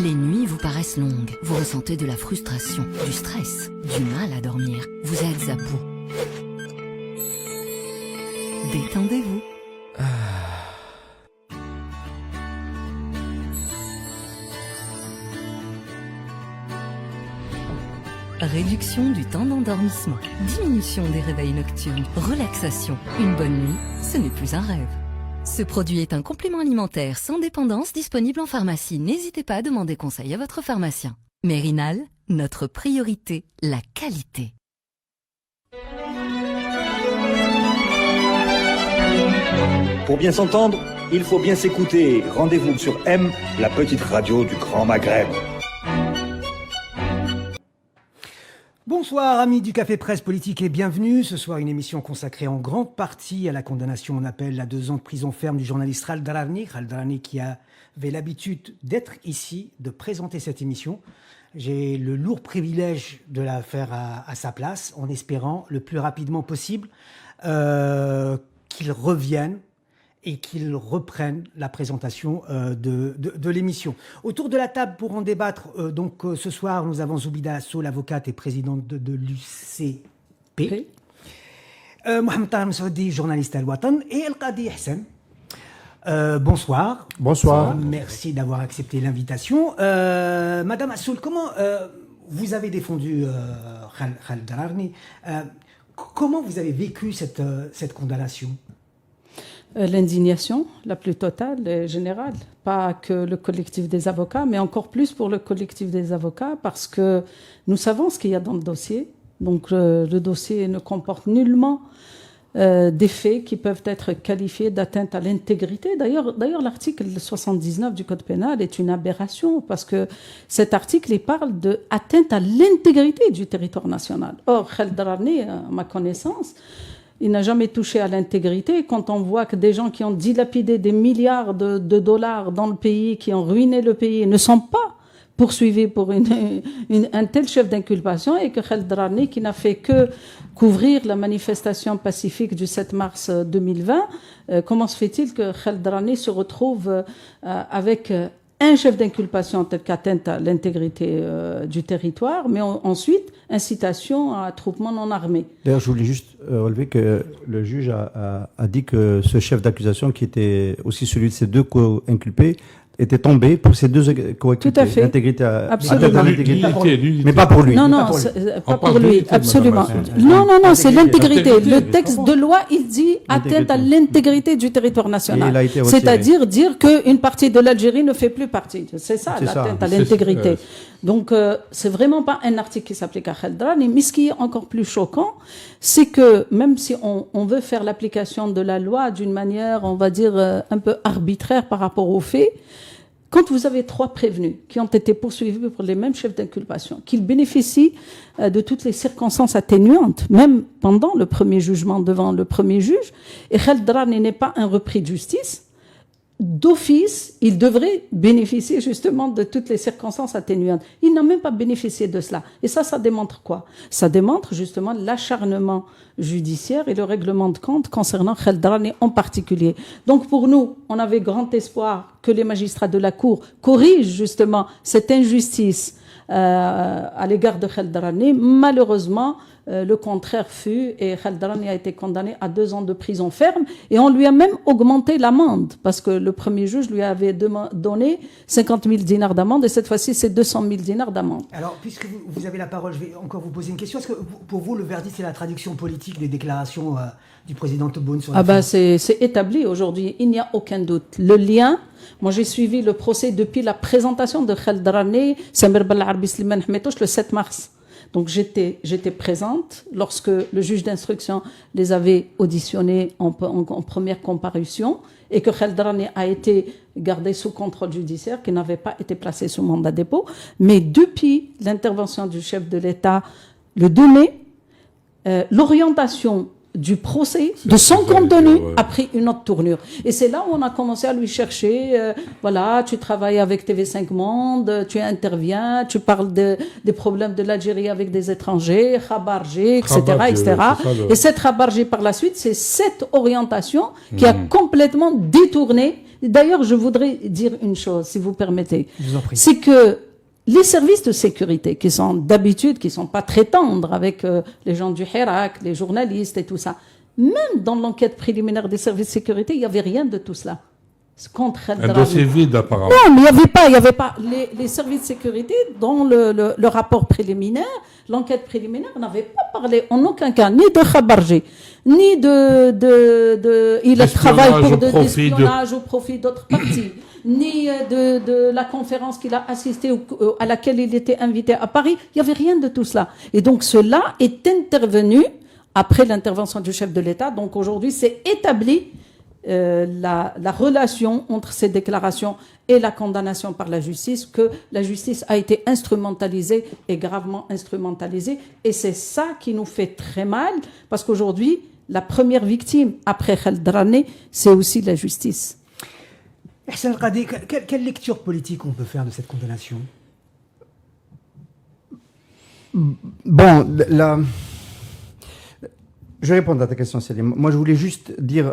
Les nuits vous paraissent longues, vous ressentez de la frustration, du stress, du mal à dormir, vous êtes à bout. Détendez-vous. Réduction du temps d'endormissement, diminution des réveils nocturnes, relaxation. Une bonne nuit, ce n'est plus un rêve. Ce produit est un complément alimentaire sans dépendance disponible en pharmacie. N'hésitez pas à demander conseil à votre pharmacien. Mérinal, notre priorité, la qualité. Pour bien s'entendre, il faut bien s'écouter. Rendez-vous sur M, la petite radio du Grand Maghreb. Bonsoir amis du Café Presse Politique et bienvenue. Ce soir une émission consacrée en grande partie à la condamnation en appel à 2 ans de prison ferme du journaliste Khaled Drarni qui avait l'habitude d'être ici, de présenter cette émission. J'ai le lourd privilège de la faire à sa place en espérant le plus rapidement possible qu'il revienne et qu'il reprenne la présentation de l'émission. Autour de la table pour en débattre, ce soir, nous avons Zoubida Asso, l'avocate et présidente de l'UCP. Mohamed Tahar Messaoudi, journaliste à Al-Watan, et El Qadi Hassan. Bonsoir. Bonsoir. Merci d'avoir accepté l'invitation. Madame Assoul, comment vous avez défendu Khaled Drarni? Comment vous avez vécu cette condamnation? L'indignation la plus totale et générale, pas que le collectif des avocats, mais encore plus pour le collectif des avocats, parce que nous savons ce qu'il y a dans le dossier. Donc le dossier ne comporte nullement des faits qui peuvent être qualifiés d'atteinte à l'intégrité. D'ailleurs, l'article 79 du Code pénal est une aberration, parce que cet article il parle d'atteinte à l'intégrité du territoire national. Or, Khaled Drarni, à ma connaissance, il n'a jamais touché à l'intégrité. Quand on voit que des gens qui ont dilapidé des milliards de dollars dans le pays, qui ont ruiné le pays, ne sont pas poursuivis pour un tel chef d'inculpation, et que Khaled Drarni, qui n'a fait que couvrir la manifestation pacifique du 7 mars 2020, comment se fait-il que Khaled Drarni se retrouve avec un chef d'inculpation en telle qu'atteinte à l'intégrité du territoire, mais ensuite incitation à attroupement non armé. D'ailleurs, je voulais juste relever que le juge a dit que ce chef d'accusation, qui était aussi celui de ces 2 co-inculpés, était tombé pour ces 2 co-inculpés. Tout à fait. L'intégrité, absolument. Mais pas pour lui. Non, pas pour lui, absolument. Non, c'est l'intégrité. Le texte de loi, il dit atteinte à l'intégrité du territoire national. C'est-à-dire dire qu'une partie de l'Algérie ne fait plus partie. C'est ça, l'atteinte à l'intégrité. Donc, c'est vraiment pas un article qui s'applique à Khaled Drarni. Mais ce qui est encore plus choquant, c'est que même si on veut faire l'application de la loi d'une manière, on va dire, un peu arbitraire par rapport aux faits, quand vous avez 3 prévenus qui ont été poursuivis pour les mêmes chefs d'inculpation, qu'ils bénéficient de toutes les circonstances atténuantes, même pendant le premier jugement devant le premier juge, et Khaled Drarni n'est pas un repris de justice, d'office, il devrait bénéficier justement de toutes les circonstances atténuantes. Il n'a même pas bénéficié de cela. Et ça démontre quoi? Ça démontre justement l'acharnement judiciaire et le règlement de compte concernant Khaled Drarni en particulier. Donc pour nous, on avait grand espoir que les magistrats de la Cour corrigent justement cette injustice à l'égard de Khaled Drarni. Malheureusement, le contraire fut, et Khaled Drarni a été condamné à 2 ans de prison ferme, et on lui a même augmenté l'amende, parce que le premier juge lui avait donné 50 000 dinars d'amende, et cette fois-ci c'est 200 000 dinars d'amende. Alors, puisque vous avez la parole, je vais encore vous poser une question. Est-ce que pour vous, le verdict, c'est la traduction politique des déclarations du président Tebboune sur la c'est établi aujourd'hui, il n'y a aucun doute. Le lien, moi j'ai suivi le procès depuis la présentation de Khaled Drarni, Samir Belarbi Slimane Hmetouch, le 7 mars. Donc j'étais présente lorsque le juge d'instruction les avait auditionnés en première comparution, et que Khaled Drarni a été gardé sous contrôle judiciaire, qui n'avait pas été placé sous mandat de dépôt. Mais depuis l'intervention du chef de l'État le 2 mai, l'orientation du procès, de son contenu, a pris une autre tournure. Et c'est là où on a commencé à lui chercher, voilà, tu travailles avec TV5 Monde, tu interviens, tu parles des problèmes de l'Algérie avec des étrangers, Khabarji, etc., etc. Et cette Khabarji, par la suite, c'est cette orientation qui a complètement détourné. D'ailleurs, je voudrais dire une chose, si vous permettez. Je vous en prie. C'est que les services de sécurité, qui sont d'habitude, qui sont pas très tendres avec les gens du Hirak, les journalistes et tout ça, même dans l'enquête préliminaire des services de sécurité, il n'y avait rien de tout cela. Contre un dossier vide, apparemment. Non, mais il n'y avait pas. Les services de sécurité, dans le rapport préliminaire, l'enquête préliminaire n'avait pas parlé en aucun cas, ni de Khabarji, ni il travaille pour de l'espionnage au profit d'autres partis, ni de la conférence qu'il a assistée à laquelle il était invité à Paris. Il n'y avait rien de tout cela. Et donc cela est intervenu après l'intervention du chef de l'État. Donc aujourd'hui, c'est établi la relation entre ces déclarations et la condamnation par la justice, que la justice a été instrumentalisée et gravement instrumentalisée. Et c'est ça qui nous fait très mal, parce qu'aujourd'hui, la première victime, après Khaled Drani, c'est aussi la justice. Ihsan El-Qadi, quelle lecture politique on peut faire de cette condamnation? Bon, je vais répondre à ta question, Céline. Moi, je voulais juste dire,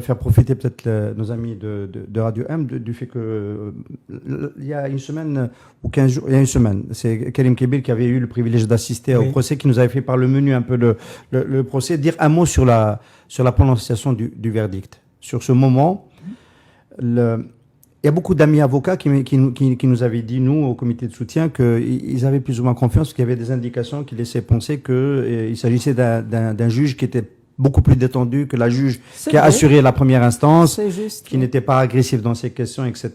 faire profiter peut-être nos amis de Radio M du fait que il y a une semaine ou 15 jours, il y a une semaine, c'est Karim Kébir qui avait eu le privilège d'assister au procès, qui nous avait fait par le menu un peu le procès, dire un mot sur la prononciation du verdict. Sur ce moment, il y a beaucoup d'amis avocats qui nous avaient dit, nous, au comité de soutien, qu'ils avaient plus ou moins confiance, qu'il y avait des indications qui laissaient penser qu'il s'agissait d'un juge qui était beaucoup plus détendu que la juge qui a assuré la première instance, qui n'était pas agressif dans ses questions, etc.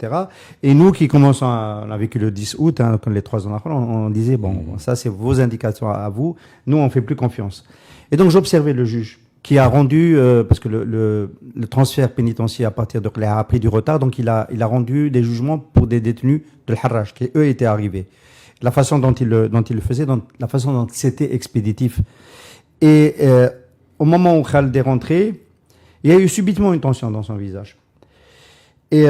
Et nous qui commençons, on a vécu le 10 août, quand les 3 ans après, on disait, bon, ça c'est vos indications à vous, nous on fait plus confiance. Et donc j'observais le juge, qui a rendu, parce que le transfert pénitentiaire à partir de Qléa a pris du retard, donc il a rendu des jugements pour des détenus de l'Harrach, qui eux étaient arrivés. La façon dont il le faisait, la façon dont c'était expéditif. Et au moment où Khaled est rentré, il y a eu subitement une tension dans son visage. Et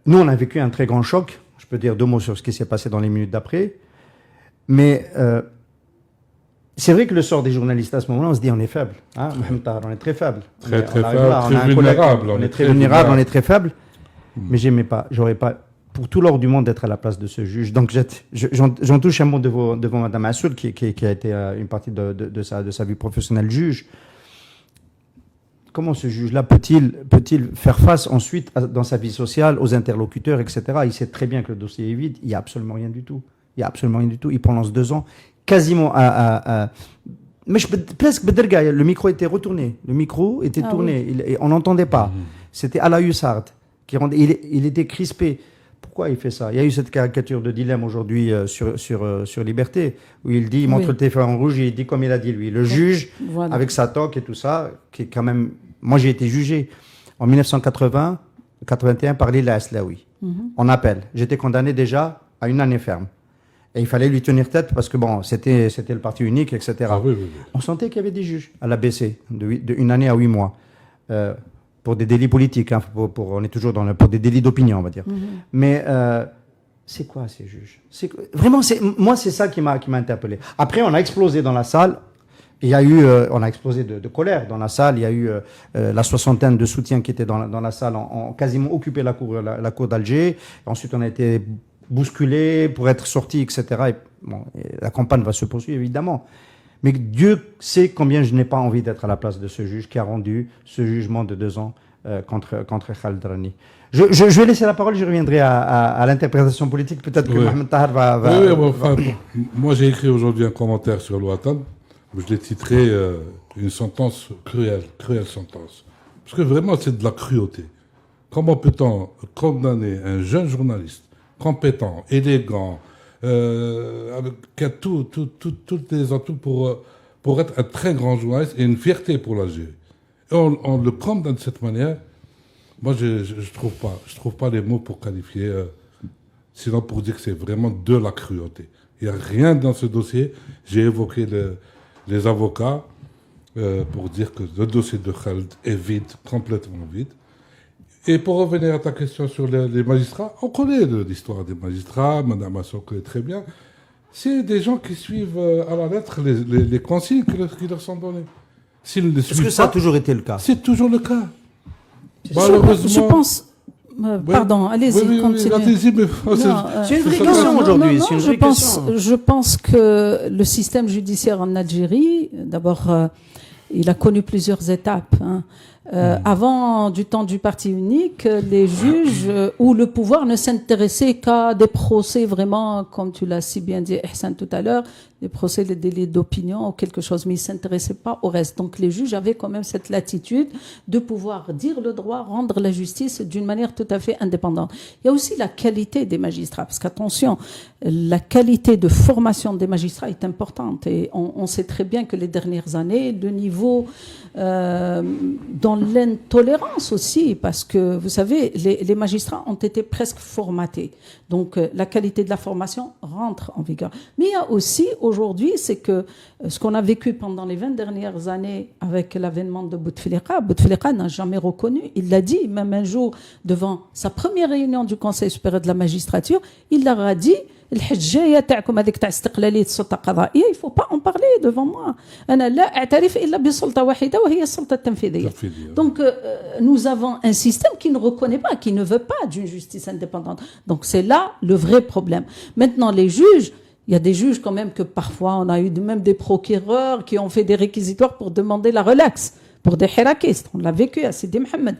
nous, on a vécu un très grand choc. Je peux dire 2 mots sur ce qui s'est passé dans les minutes d'après. Mais c'est vrai que le sort des journalistes à ce moment-là, on se dit on est faible. Hein, on est très faible. Très faible, très vulnérable. On est très vulnérable, on est très faible. Mais j'aurais pas pour tout l'or du monde d'être à la place de ce juge. Donc j'en touche un mot devant Madame Assoul, qui a été une partie de sa vie professionnelle juge. Comment ce juge-là peut-il faire face ensuite dans sa vie sociale aux interlocuteurs, etc. Il sait très bien que le dossier est vide. Il n'y a absolument rien du tout. Il prononce 2 ans. Quasiment mais presque le micro était retourné, le micro était tourné, oui. On n'entendait pas. C'était Ala Hussard il était crispé. Pourquoi il fait ça? Il y a eu cette caricature de dilemme aujourd'hui sur Liberté, où il dit, il montre le téléphone en rouge et il dit comme il a dit lui. Le juge, avec sa toque et tout ça, qui est quand même... Moi, j'ai été jugé en 1981 par Lila Aslaoui, en appel. J'étais condamné déjà à 1 année ferme. Et il fallait lui tenir tête parce que bon, c'était le parti unique, etc. Ah, oui. On sentait qu'il y avait des juges à la BC de 1 année à 8 mois pour des délits politiques. Hein, on est toujours pour des délits d'opinion, on va dire. Mais c'est quoi ces juges? Vraiment, moi, c'est ça qui m'a interpellé. Après, on a explosé dans la salle. On a explosé de colère dans la salle. Il y a eu la 60aine de soutiens qui étaient dans la salle, ont quasiment occupé la cour d'Alger. Ensuite, on a été bousculé pour être sorti, etc. Et la campagne va se poursuivre, évidemment. Mais Dieu sait combien je n'ai pas envie d'être à la place de ce juge qui a rendu ce jugement de 2 ans contre Khaled Drani. Je vais laisser la parole, je reviendrai à l'interprétation politique. Peut-être que Mohamed Tahar va... Moi, j'ai écrit aujourd'hui un commentaire sur l'Ouatan, où je l'ai titré une sentence cruelle sentence. Parce que vraiment, c'est de la cruauté. Comment peut-on condamner un jeune journaliste compétent, élégant, qui a tous les atouts pour être un très grand journaliste et une fierté pour l'Algérie. Et on le condamne de cette manière. Moi, je trouve pas les mots pour qualifier, sinon pour dire que c'est vraiment de la cruauté. Il n'y a rien dans ce dossier. J'ai évoqué les avocats. pour dire que le dossier de Khaled est vide, complètement vide. Et pour revenir à ta question sur les magistrats, on connaît l'histoire des magistrats, Madame Assou connaît très bien. C'est des gens qui suivent à la lettre les consignes qui leur sont données. Est-ce que ça a toujours été le cas? C'est toujours le cas. Malheureusement. Je pense. Pardon, allez-y, continuez. C'est une vraie question aujourd'hui. Je pense que le système judiciaire en Algérie, d'abord, il a connu plusieurs étapes. Avant du temps du parti unique, les juges ou le pouvoir ne s'intéressaient qu'à des procès vraiment, comme tu l'as si bien dit, Ihsan, tout à l'heure, les procès, les délits d'opinion ou quelque chose, mais ils ne s'intéressaient pas au reste. Donc les juges avaient quand même cette latitude de pouvoir dire le droit, rendre la justice d'une manière tout à fait indépendante. Il y a aussi la qualité des magistrats, parce qu'attention, la qualité de formation des magistrats est importante et on sait très bien que les dernières années, le niveau dans l'intolérance aussi, parce que vous savez, les magistrats ont été presque formatés. Donc la qualité de la formation rentre en vigueur. Mais il y a aussi aujourd'hui, c'est que ce qu'on a vécu pendant les 20 dernières années avec l'avènement de Bouteflika n'a jamais reconnu. Il l'a dit, même un jour, devant sa première réunion du Conseil supérieur de la magistrature, il leur a dit il ne faut pas en parler devant moi. Donc nous avons un système qui ne reconnaît pas, qui ne veut pas d'une justice indépendante. Donc c'est là le vrai problème. Maintenant les juges, il y a des juges quand même que parfois on a eu même des procureurs qui ont fait des réquisitoires pour demander la relaxe pour des hirakistes. On l'a vécu à Sidi Mohamed.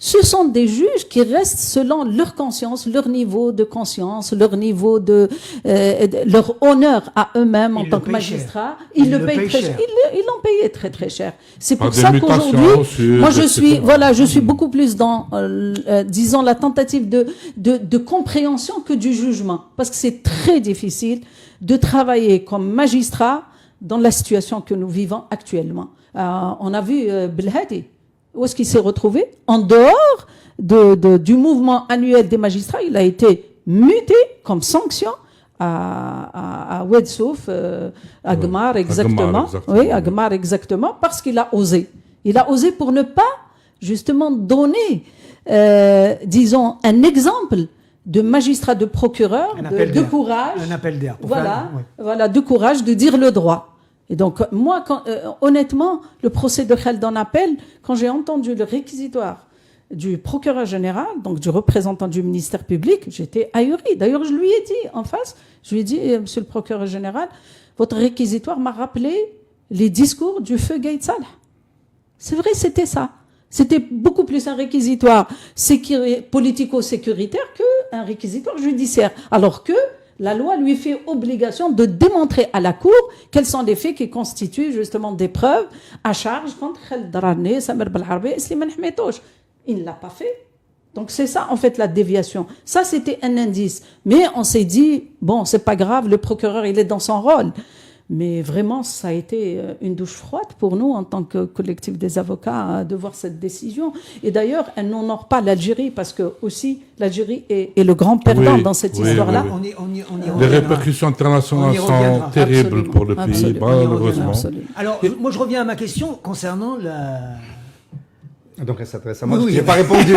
Ce sont des juges qui restent selon leur conscience, leur niveau de conscience, leur niveau de leur honneur à eux-mêmes en tant que magistrats. Ils le payent très cher. Ils l'ont payé très très cher. C'est pour ça qu'aujourd'hui, moi je suis beaucoup plus dans, disons, la tentative de compréhension que du jugement, parce que c'est très difficile de travailler comme magistrat dans la situation que nous vivons actuellement. On a vu Belhadi. Où est-ce qu'il s'est retrouvé? En dehors du mouvement annuel des magistrats, il a été muté comme sanction à Ouedsouf, à Gmar exactement. Oui, à Gmar exactement, parce qu'il a osé. Il a osé pour ne pas justement donner, disons, un exemple de magistrat, de procureur, de courage. Un appel d'air. Voilà, de courage de dire le droit. Et donc, moi, honnêtement, le procès de Khaled en appel, quand j'ai entendu le réquisitoire du procureur général, donc du représentant du ministère public, j'étais ahurie. D'ailleurs, je lui ai dit en face, je lui ai dit, monsieur le procureur général, votre réquisitoire m'a rappelé les discours du feu Gaïd Salah. C'est vrai, c'était ça. C'était beaucoup plus un réquisitoire politico-sécuritaire qu'un réquisitoire judiciaire. Alors que la loi lui fait obligation de démontrer à la Cour quels sont les faits qui constituent justement des preuves à charge contre Khaled Darani, Samer Belharbi et Slimane Hmetouch. Il ne l'a pas fait. Donc c'est ça en fait la déviation. Ça c'était un indice. Mais on s'est dit, bon c'est pas grave, le procureur il est dans son rôle. Mais vraiment, ça a été une douche froide pour nous, en tant que collectif des avocats, de voir cette décision. Et d'ailleurs, elle n'honore pas l'Algérie, parce que aussi, l'Algérie est le grand perdant dans cette histoire-là. Les répercussions internationales sont terribles pour le pays, malheureusement. Alors, moi, je reviens à ma question concernant la... Donc, elle s'adresse à moi, parce que je n'ai pas répondu.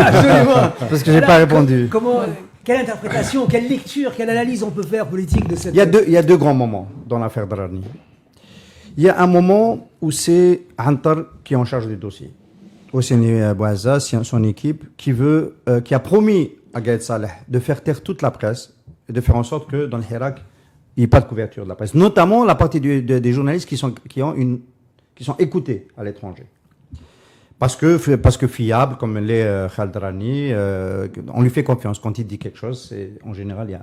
Parce que je n'ai pas répondu. Quelle interprétation, quelle lecture, quelle analyse on peut faire politique de cette... Il y a deux grands moments dans l'affaire Darani. Il y a un moment où c'est Antar qui est en charge du dossier. Hosseini Bouazza, son équipe, qui a promis à Gaïd Salah de faire taire toute la presse et de faire en sorte que dans le Hirak, il n'y ait pas de couverture de la presse. Notamment la partie des journalistes qui sont écoutés à l'étranger. Parce que fiable, comme l'est Khaled Darani, on lui fait confiance. Quand il dit quelque chose, en général,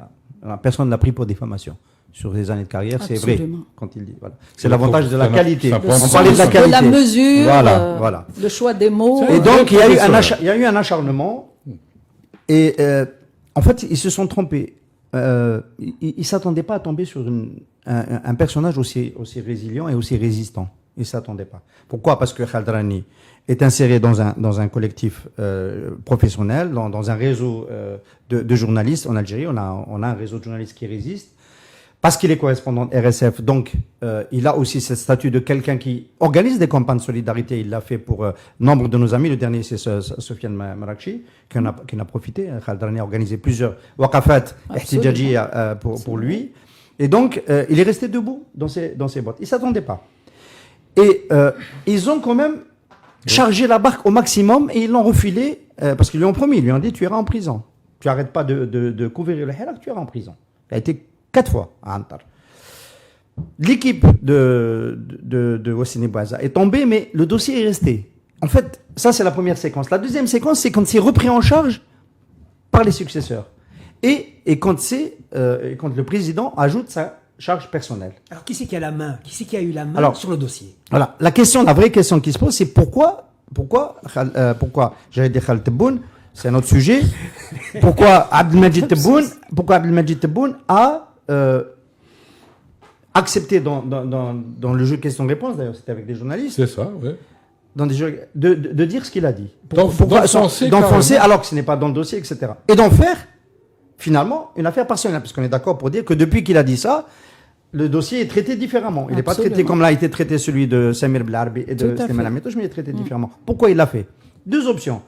personne ne l'a pris pour diffamation. Sur les années de carrière, c'est vrai. Quand il dit, voilà. C'est l'avantage de la qualité. On parlait de la qualité. De la mesure, voilà. Le choix des mots. Et donc, il y a eu un acharnement. Et en fait, ils se sont trompés. Ils ne s'attendaient pas à tomber sur un personnage aussi résilient et aussi résistant. Ils ne s'attendaient pas. Pourquoi? Parce que Khaled Darani est inséré dans un collectif professionnel, dans un réseau de journalistes en Algérie. On a un réseau de journalistes qui résiste. parce qu'il est correspondant de RSF, donc il a aussi ce statut de quelqu'un qui organise des campagnes de solidarité. Il l'a fait pour nombre de nos amis. Le dernier, c'est Sofiane Marakchi, qui en a profité. Khaled Darani a organisé plusieurs waqafat ihtijaji pour lui. Et donc, il est resté debout dans ses bottes. Il ne s'attendait pas. Et ils ont quand même chargé la barque au maximum et ils l'ont refilé, parce qu'ils lui ont promis, ils lui ont dit, tu iras en prison. Tu n'arrêtes pas de couvrir le Hirak, tu iras en prison. Il a été 4 fois à Antar. L'équipe de Wassini Bouazza est tombée, mais le dossier est resté. En fait, ça c'est la première séquence. La deuxième séquence, c'est quand c'est repris en charge par les successeurs. Et quand le président ajoute sa charge personnelle. Alors qui c'est qui a la main? Qui c'est qui a eu la main sur le dossier? Voilà. La vraie question qui se pose, c'est pourquoi j'allais dire Khaled Tebboune, c'est un autre sujet. Pourquoi Abdelmajid Tebboune a accepté dans le jeu question-réponse, d'ailleurs c'était avec des journalistes. C'est ça, oui. Dans des jeux, de dire ce qu'il a dit. D'enfoncer alors que ce n'est pas dans le dossier, etc. Et d'en faire, finalement, une affaire personnelle. Parce qu'on est d'accord pour dire que depuis qu'il a dit ça, le dossier est traité différemment. Il n'est pas traité comme l'a été traité celui de Samir Blarbi et de Slimane Ametouche, mais il est traité différemment. Pourquoi il l'a fait? 2 options.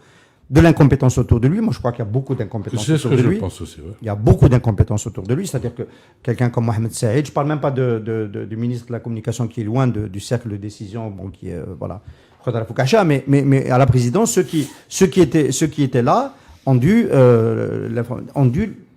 De l'incompétence autour de lui. Moi, je crois qu'il y a beaucoup d'incompétence autour de lui. C'est ce que je pense aussi. Ouais. Il y a beaucoup d'incompétence autour de lui. C'est-à-dire que quelqu'un comme Mohamed Saïd, je ne parle même pas du ministre de la Communication qui est loin du cercle de décision, qui est, voilà, Khadra Foukacha, mais à la présidence, ceux qui étaient là ont dû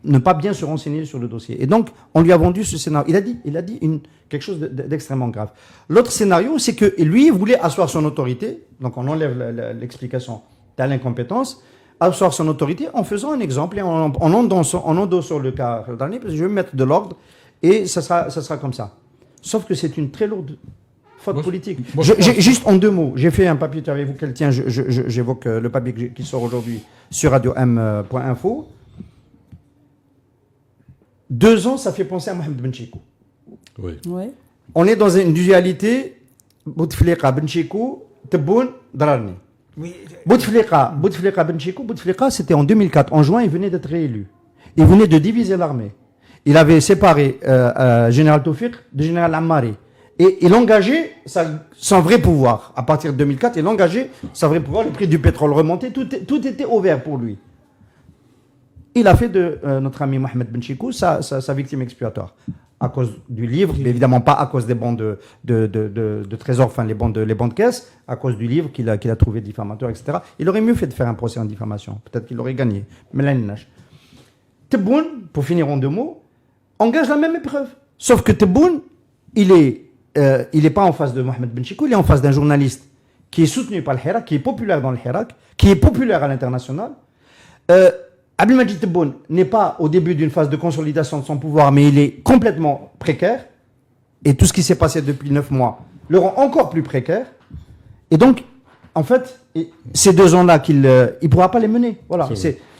ne pas bien se renseigner sur le dossier. Et donc, on lui a vendu ce scénario. Il a dit quelque chose d'extrêmement grave. L'autre scénario, c'est que lui voulait asseoir son autorité. Donc, on enlève l'explication de l'incompétence, asseoir son autorité en faisant un exemple et en endossant le cas dernier, parce que je vais mettre de l'ordre et ça sera comme ça. Sauf que c'est une très lourde faute politique. Juste en 2 mots, j'ai fait un papier, avez-vous quel tient, j'évoque le papier qui sort aujourd'hui sur radio-m.info. 2 ans, ça fait penser à Mohamed Benchikou. Oui. Ouais. On est dans une dualité Bouteflika, Benchikou, Tebboune, Dararni. Oui. Bouteflika, Benchikou, Bouteflika, c'était en 2004. En juin, il venait d'être réélu. Il venait de diviser l'armée. Il avait séparé Général Tawfiq de Général Ammari. Et il engageait son vrai pouvoir. À partir de 2004, il engageait son vrai pouvoir. Le prix du pétrole remontait. Tout était ouvert pour lui. Il a fait de notre ami Mohamed Benchikou sa victime expiatoire. À cause du livre, mais évidemment pas à cause des bons de trésor, enfin les bons de caisse, à cause du livre qu'il a trouvé diffamateur, etc. Il aurait mieux fait de faire un procès en diffamation. Peut-être qu'il aurait gagné. Mais là, il nage. Tebboune, pour finir en 2 mots, engage la même épreuve. Sauf que Tebboune, il est pas en face de Mohamed Benchikou, il est en face d'un journaliste qui est soutenu par le Hirak, qui est populaire dans le Hirak, qui est populaire à l'international. Abdelmajid Tebboune n'est pas au début d'une phase de consolidation de son pouvoir, mais il est complètement précaire. Et tout ce qui s'est passé depuis 9 mois le rend encore plus précaire. Et donc, en fait, ces 2 ans-là, il ne pourra pas les mener. Voilà.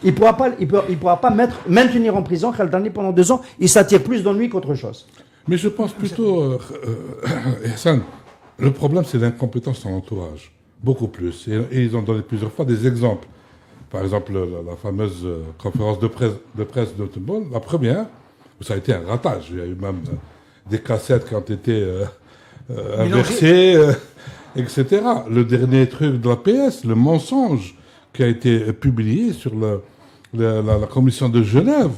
Il ne pourra pas maintenir en prison Khaled Darani pendant 2 ans. Il s'attire plus d'ennui qu'autre chose. Mais je pense plutôt, Hassan, le problème, c'est l'incompétence de son entourage. Beaucoup plus. Et ils ont donné plusieurs fois des exemples. Par exemple, la fameuse conférence de presse de Tebboune, la première, ça a été un ratage. Il y a eu même des cassettes qui ont été inversées, etc. Le dernier truc de la PS, le mensonge qui a été publié sur la commission de Genève.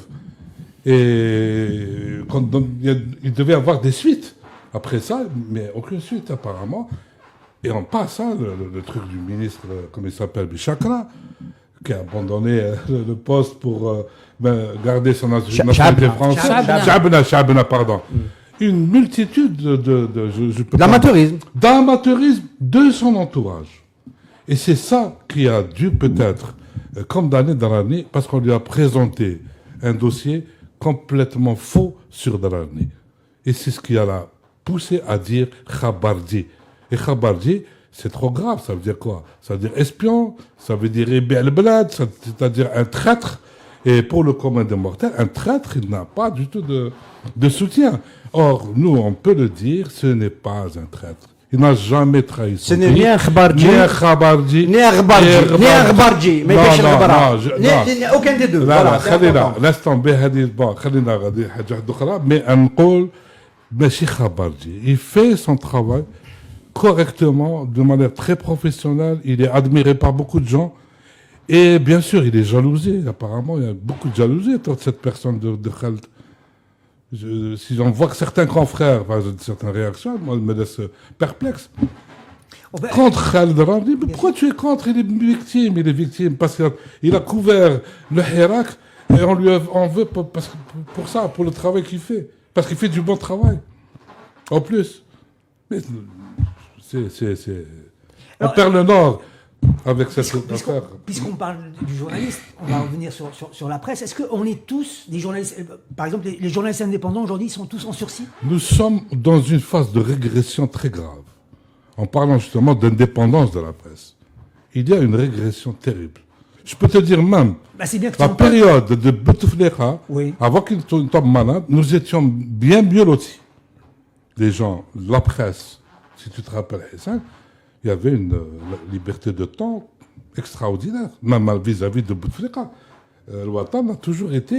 Et il devait y avoir des suites après ça, mais aucune suite apparemment. Et on passe le truc du ministre, comme il s'appelle, Bichakra, qui a abandonné le poste pour garder son nationalité française. Chabna, pardon. Une multitude d'amateurisme de son entourage. Et c'est ça qui a dû peut-être condamner Dararni, parce qu'on lui a présenté un dossier complètement faux sur Dararni. Et c'est ce qui l'a poussé à dire Khabardi. Et Khabardi, c'est trop grave, ça veut dire quoi? Ça veut dire espion, ça veut dire Ibn-al-Blad, c'est-à-dire un traître. Et pour le commun des mortels, un traître, il n'a pas du tout de soutien. Or, nous, on peut le dire, ce n'est pas un traître. Il n'a jamais trahi son Ce n'est pays. ni un Khabarji, ni un Khabarji, ni un Khabarji, mais aucun des deux. لا Voilà, c'est خلينا important. laisse tomber هذه bon خلينا غادي حاجة واحدة أخرى mais نقول ماشي خبرجي. Il fait son travail correctement, de manière très professionnelle. Il est admiré par beaucoup de gens. Et bien sûr, il est jalousé. Apparemment, il y a beaucoup de jalousie entre cette personne de Khaled. Si on voit que certains confrères, enfin, certaines réactions, moi, elles me laissent perplexe. Oh ben, Contre Khaled Ramli, mais pourquoi tu es contre? Il est victime parce qu'il a couvert le Hirak et on lui en veut pour ça, pour le travail qu'il fait. Parce qu'il fait du bon travail. En plus. Mais on perd le Nord avec cette affaire. Puisqu'on parle du journaliste, on va revenir sur la presse. Est-ce qu'on est tous des journalistes? Par exemple, les journalistes indépendants aujourd'hui, ils sont tous en sursis? Nous sommes dans une phase de régression très grave. En parlant justement d'indépendance de la presse. Il y a une régression terrible. Je peux te dire même, C'est bien que la période de Bouteflika, Oui. avant qu'il tombe malade, nous étions bien mieux lotis. Les gens, la presse, si tu te rappelles, Hassan, il y avait une liberté de temps extraordinaire, même vis-à-vis de Bouteflika. Le Ouattan a toujours été,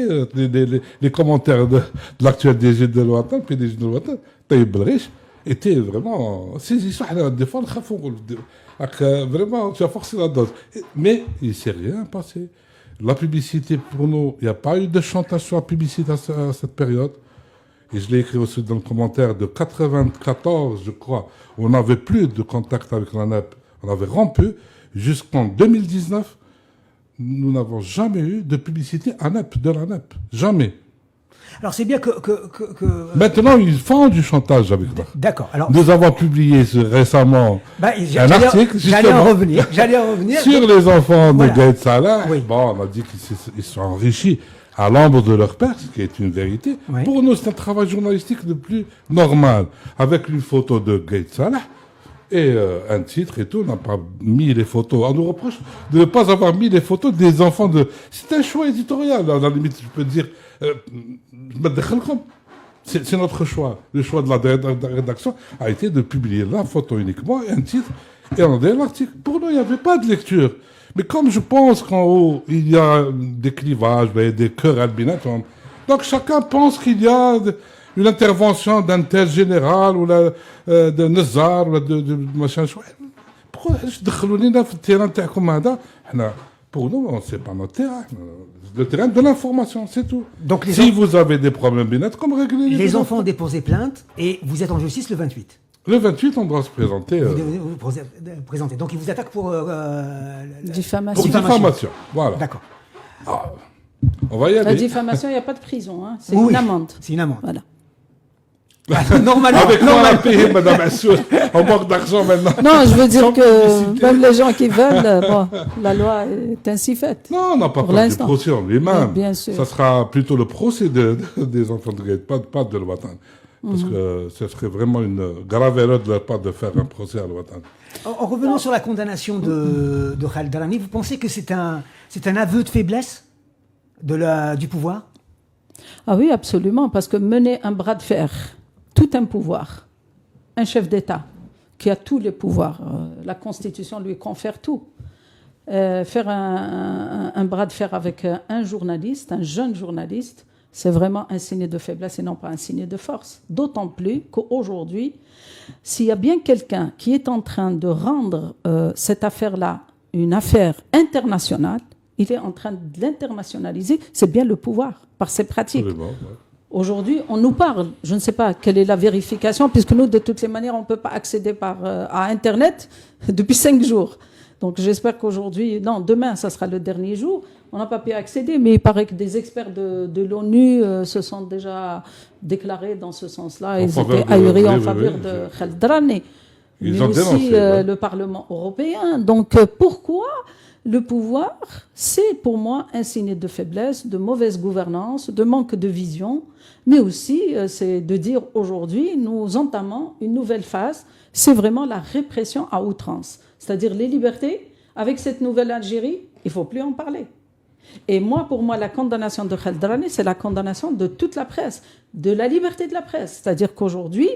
les commentaires de l'actuel DG de l'Ouattan, PDG de l'Ouattan, Taïb Belriche, étaient vraiment saisissants. Des fois, vraiment, tu as forcé la dose. Mais il ne s'est rien passé. La publicité, pour nous, il n'y a pas eu de chantage sur la publicité à cette période. Et je l'ai écrit aussi dans le commentaire de 94, je crois, où on n'avait plus de contact avec l'ANEP. On avait rompu. Jusqu'en 2019, nous n'avons jamais eu de publicité ANEP, de l'ANEP. Jamais. Alors c'est bien que... Maintenant, ils font du chantage avec nous. D'accord. Alors, Nous avons publié récemment un article J'allais en justement revenir. sur les enfants Voilà. de Gaël Salah. Oui. Bon, on a dit qu'ils sont enrichis à l'ombre de leur père, ce qui est une vérité. Oui. Pour nous, c'est un travail journalistique le plus normal, avec une photo de Gaël Salah et un titre et tout. On n'a pas mis les photos. On nous reproche de ne pas avoir mis les photos des enfants de... C'est un choix éditorial. À la limite, je peux dire... C'est notre choix. Le choix de la rédaction a été de publier la photo uniquement, et un titre, et on a donné l'article. Pour nous, il n'y avait pas de lecture. Mais comme je pense qu'en haut, il y a des clivages, des querelles binatoires, donc chacun pense qu'il y a une intervention d'un tel général, ou de Nazar, ou de machin. Pourquoi je دخلوني في التيران تاعكم هذا؟ Pour nous, c'est pas notre terrain. Le terrain de l'information, c'est tout. Donc si vous avez des problèmes binaires, comme régler les enfants ont déposé plainte et vous êtes en justice le 28. Le 28, on doit se présenter. Vous présentez. Donc ils vous attaquent pour... diffamation. Pour diffamation. Voilà. D'accord. On va y aller. La diffamation, il n'y a pas de prison. Hein. C'est Oui, une amende. C'est une amende. Voilà. Normalement. Avec quoi on va payer, Madame Assour? On manque d'argent maintenant. Non, je veux dire Sans que publicité. même les gens qui veulent, la loi est ainsi faite. Non, on n'a pas Pour peur du l'instant. procès en lui-même. Bien sûr. Ça sera plutôt le procès des enfants de Gaël, pas de l'Ouattan. Parce que ce serait vraiment une grave erreur de leur part de faire un procès à l'Ouattan. En revenant sur la condamnation de Khaled Darani, vous pensez que c'est un aveu de faiblesse du pouvoir? Ah oui, absolument, parce que mener un bras de fer, tout un pouvoir, un chef d'État qui a tous les pouvoirs, la Constitution lui confère tout, faire un bras de fer avec un journaliste, un jeune journaliste, c'est vraiment un signe de faiblesse et non pas un signe de force. D'autant plus qu'aujourd'hui, s'il y a bien quelqu'un qui est en train de rendre cette affaire-là une affaire internationale, il est en train de l'internationaliser, c'est bien le pouvoir, par ses pratiques. Absolument, ouais. Aujourd'hui, on nous parle, je ne sais pas quelle est la vérification, puisque nous, de toutes les manières, on ne peut pas accéder à Internet depuis 5 jours. Donc j'espère qu'aujourd'hui, non, demain, ça sera le dernier jour. On n'a pas pu accéder, mais il paraît que des experts de l'ONU se sont déjà déclarés dans ce sens-là. Ils étaient ahuris en faveur de Khaled Darani. Mais aussi le Parlement européen. Donc pourquoi le pouvoir, c'est pour moi un signe de faiblesse, de mauvaise gouvernance, de manque de vision, mais aussi c'est de dire aujourd'hui, nous entamons une nouvelle phase, c'est vraiment la répression à outrance. C'est-à-dire les libertés, avec cette nouvelle Algérie, il ne faut plus en parler. Et moi, pour moi, la condamnation de Khaled Darani, c'est la condamnation de toute la presse, de la liberté de la presse. C'est-à-dire qu'aujourd'hui,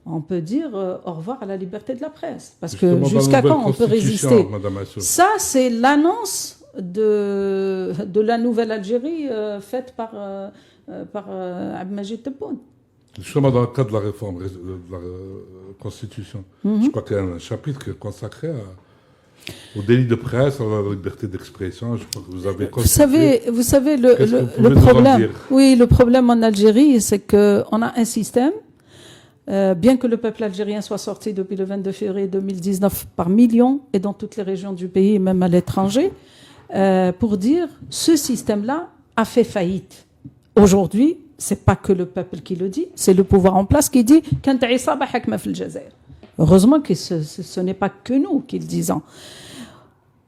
on peut dire au revoir à la liberté de la presse. Parce Justement, que jusqu'à quand on peut résister? Ça, c'est l'annonce de la nouvelle Algérie faite par Abdelmajid Tebboune. Justement, dans le cadre de la réforme de la Constitution, je crois qu'il y a un chapitre qui est consacré au délit de presse, à la liberté d'expression. Je crois que vous avez constaté. Vous savez le problème. Oui, le problème en Algérie, c'est qu'on a un système. Bien que le peuple algérien soit sorti depuis le 22 février 2019 par millions et dans toutes les régions du pays, même à l'étranger, pour dire ce système-là a fait faillite. Aujourd'hui, c'est pas que le peuple qui le dit, c'est le pouvoir en place qui dit heureusement que ce n'est pas que nous qui le disons.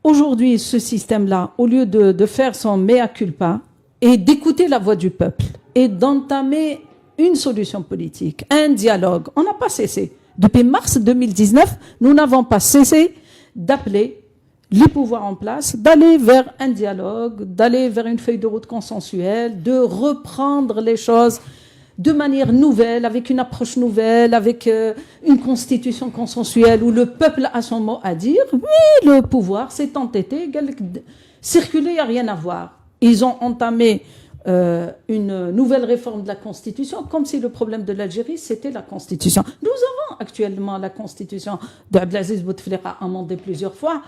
Aujourd'hui, ce système-là, au lieu de faire son mea culpa et d'écouter la voix du peuple et d'entamer une solution politique, un dialogue, on n'a pas cessé. Depuis mars 2019, nous n'avons pas cessé d'appeler les pouvoirs en place, d'aller vers un dialogue, d'aller vers une feuille de route consensuelle, de reprendre les choses de manière nouvelle, avec une approche nouvelle, avec une constitution consensuelle où le peuple a son mot à dire. Oui, le pouvoir s'est entêté, circuler, il n'y a rien à voir. Ils ont entamé une nouvelle réforme de la Constitution, comme si le problème de l'Algérie, c'était la Constitution. Nous avons actuellement la Constitution d'Abdelaziz Bouteflika amendée plusieurs fois.